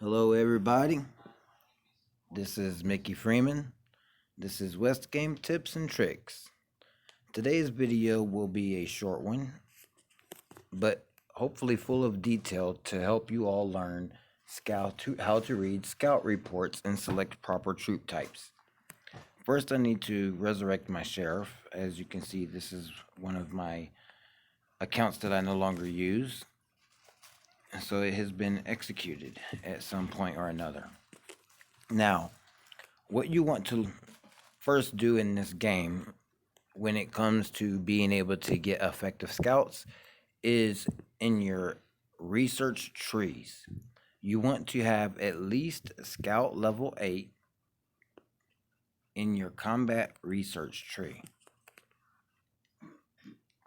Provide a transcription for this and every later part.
Hello, everybody. This is Mickey Freeman. This is West Game Tips and Tricks. Today's video will be a short one, but hopefully full of detail to help you all learn how to read scout reports and select proper troop types. First, I need to resurrect my sheriff. As you can see, this is one of my accounts that I no longer use, so it has been executed at some point or another. Now, what you want to first do in this game when it comes to being able to get effective scouts is in your research trees. You want to have at least scout level 8 in your combat research tree.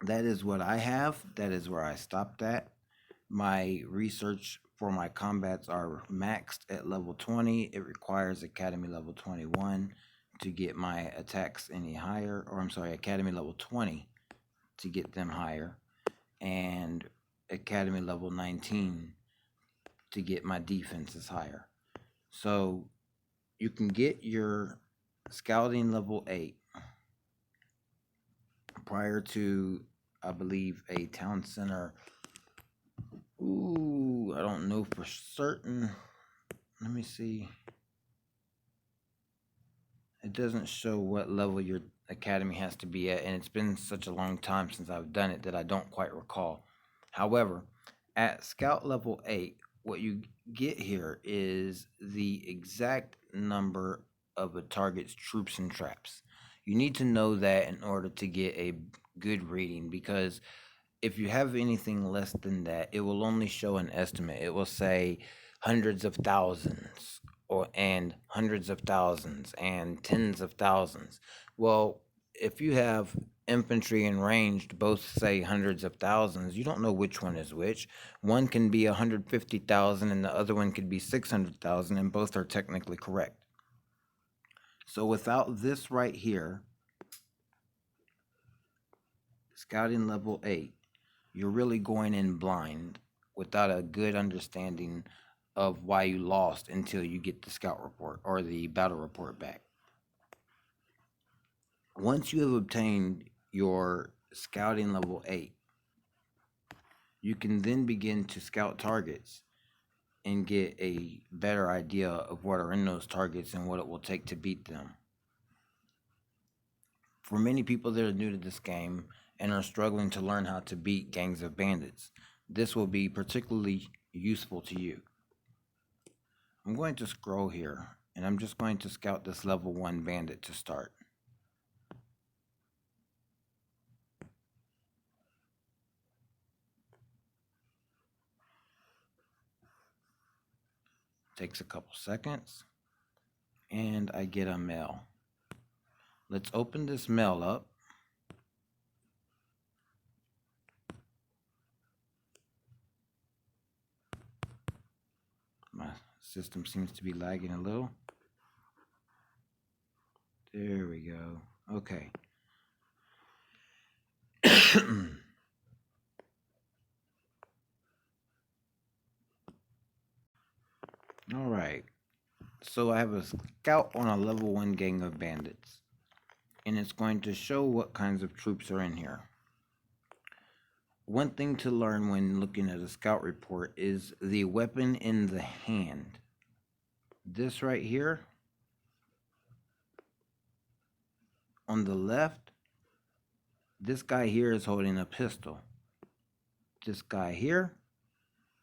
That is what I have. That is where I stopped at. My research for my combats are maxed at level 20. It requires Academy level 21 to get my attacks any higher, or I'm sorry, Academy level 20 to get them higher, and Academy level 19 to get my defenses higher. So you can get your scouting level 8 prior to, I believe, a town center. Ooh, I don't know for certain. Let me see. It doesn't show what level your academy has to be at, and it's been such a long time since I've done it that I don't quite recall. However, at scout level 8, what you get here is the exact number of a target's troops and traps. You need to know that in order to get a good reading, because if you have anything less than that, it will only show an estimate. It will say hundreds of thousands and hundreds of thousands and tens of thousands. Well, if you have infantry and ranged both say hundreds of thousands, you don't know which one is which. One can be 150,000 and the other one could be 600,000, and both are technically correct. So without this right here, scouting level 8, you're really going in blind without a good understanding of why you lost until you get the scout report or the battle report back. Once you have obtained your scouting level 8, you can then begin to scout targets and get a better idea of what are in those targets and what it will take to beat them. For many people that are new to this game and are struggling to learn how to beat gangs of bandits, this will be particularly useful to you. I'm going to scroll here, and I'm just going to scout this level 1 bandit to start. Takes a couple seconds, and I get a mail. Let's open this mail up. My system seems to be lagging a little. There we go. Okay. All right. So I have a scout on a level 1 gang of bandits, and it's going to show what kinds of troops are in here. One thing to learn when looking at a scout report is the weapon in the hand. This right here on the left, this guy here is holding a pistol. This guy here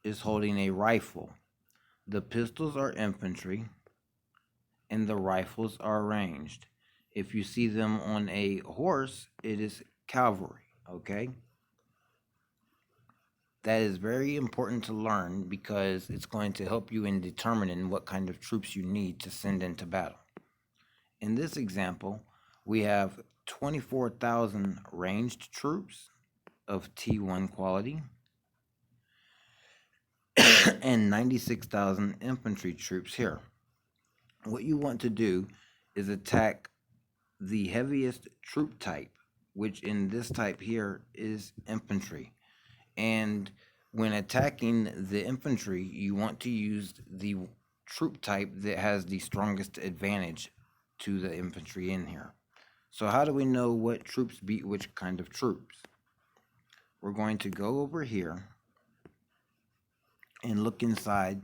is holding a rifle. The pistols are infantry and the rifles are ranged. If you see them on a horse, it is cavalry, okay? That is very important to learn because it's going to help you in determining what kind of troops you need to send into battle. In this example, we have 24,000 ranged troops of T1 quality and 96,000 infantry troops here. What you want to do is attack the heaviest troop type, which in this type here is infantry. And when attacking the infantry, you want to use the troop type that has the strongest advantage to the infantry in here. So how do we know what troops beat which kind of troops? We're going to go over here and look inside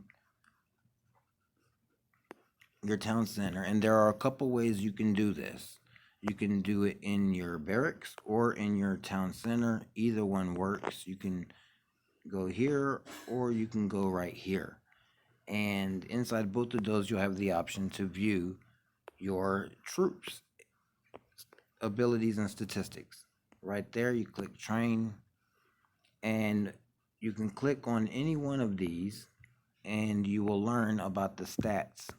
your town center, and there are a couple ways you can do this. You can do it in your barracks or in your town center. Either one works. You can go here or you can go right here. And inside both of those, you'll have the option to view your troops, abilities, and statistics. Right there, you click train, and you can click on any one of these, and you will learn about the stats.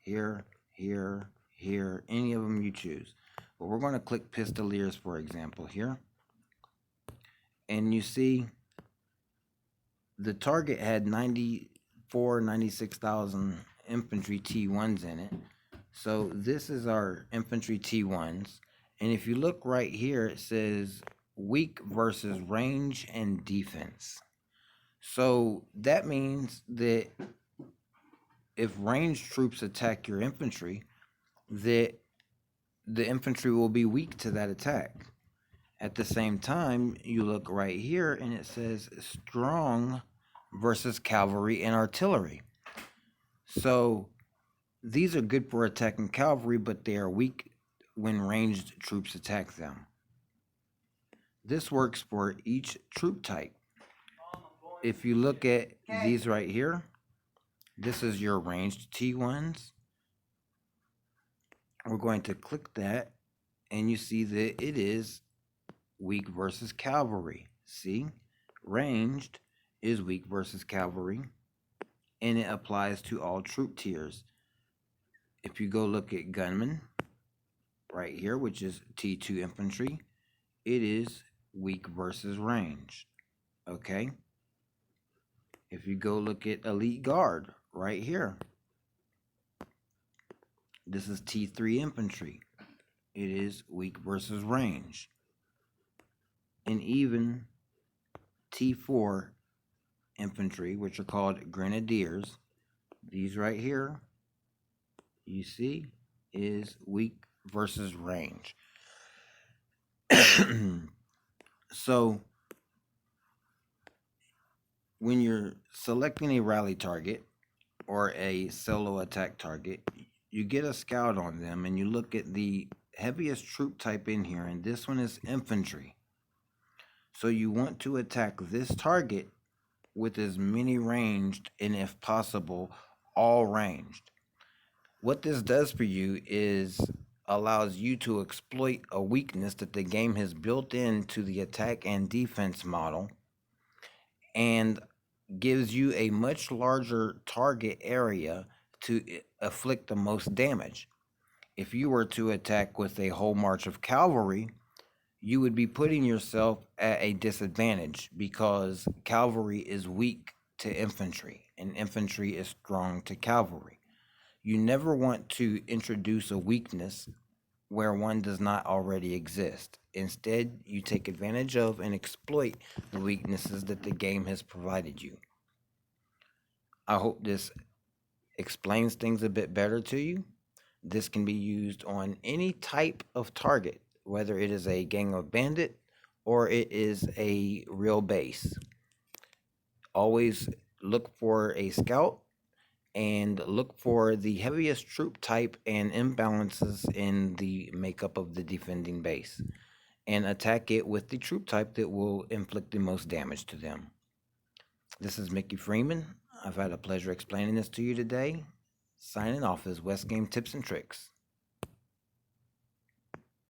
Here, here, here, any of them you choose. But we're going to click Pistoliers, for example, here. And you see the target had 96,000 infantry T1s in it. So this is our infantry T1s. And if you look right here, it says weak versus range and defense. So that means that if ranged troops attack your infantry, that the infantry will be weak to that attack. At the same time, you look right here and it says strong versus cavalry and artillery. So these are good for attacking cavalry, but they are weak when ranged troops attack them. This works for each troop type. If you look at these right here, this is your ranged T1s. We're going to click that, and you see that it is weak versus cavalry. See, ranged is weak versus cavalry, and it applies to all troop tiers. If you go look at gunmen right here, which is T2 infantry, it is weak versus ranged. Okay. If you go look at elite guard right here, this is T3 infantry. It is weak versus range. And even T4 infantry, which are called grenadiers, these right here, you see, is weak versus range. So when you're selecting a rally target or a solo attack target, you get a scout on them and you look at the heaviest troop type in here, and this one is infantry. So you want to attack this target with as many ranged and, if possible, all ranged. What this does for you is allows you to exploit a weakness that the game has built into the attack and defense model, and gives you a much larger target area to afflict the most damage. If you were to attack with a whole march of cavalry, you would be putting yourself at a disadvantage because cavalry is weak to infantry and infantry is strong to cavalry. You never want to introduce a weakness where one does not already exist. Instead, you take advantage of and exploit the weaknesses that the game has provided you. I hope this explains things a bit better to you. This can be used on any type of target, whether it is a gang of bandit or it is a real base. Always look for a scout and look for the heaviest troop type and imbalances in the makeup of the defending base, and attack it with the troop type that will inflict the most damage to them. This is Mickey Freeman. I've had a pleasure explaining this to you today. Signing off as West Game Tips and Tricks.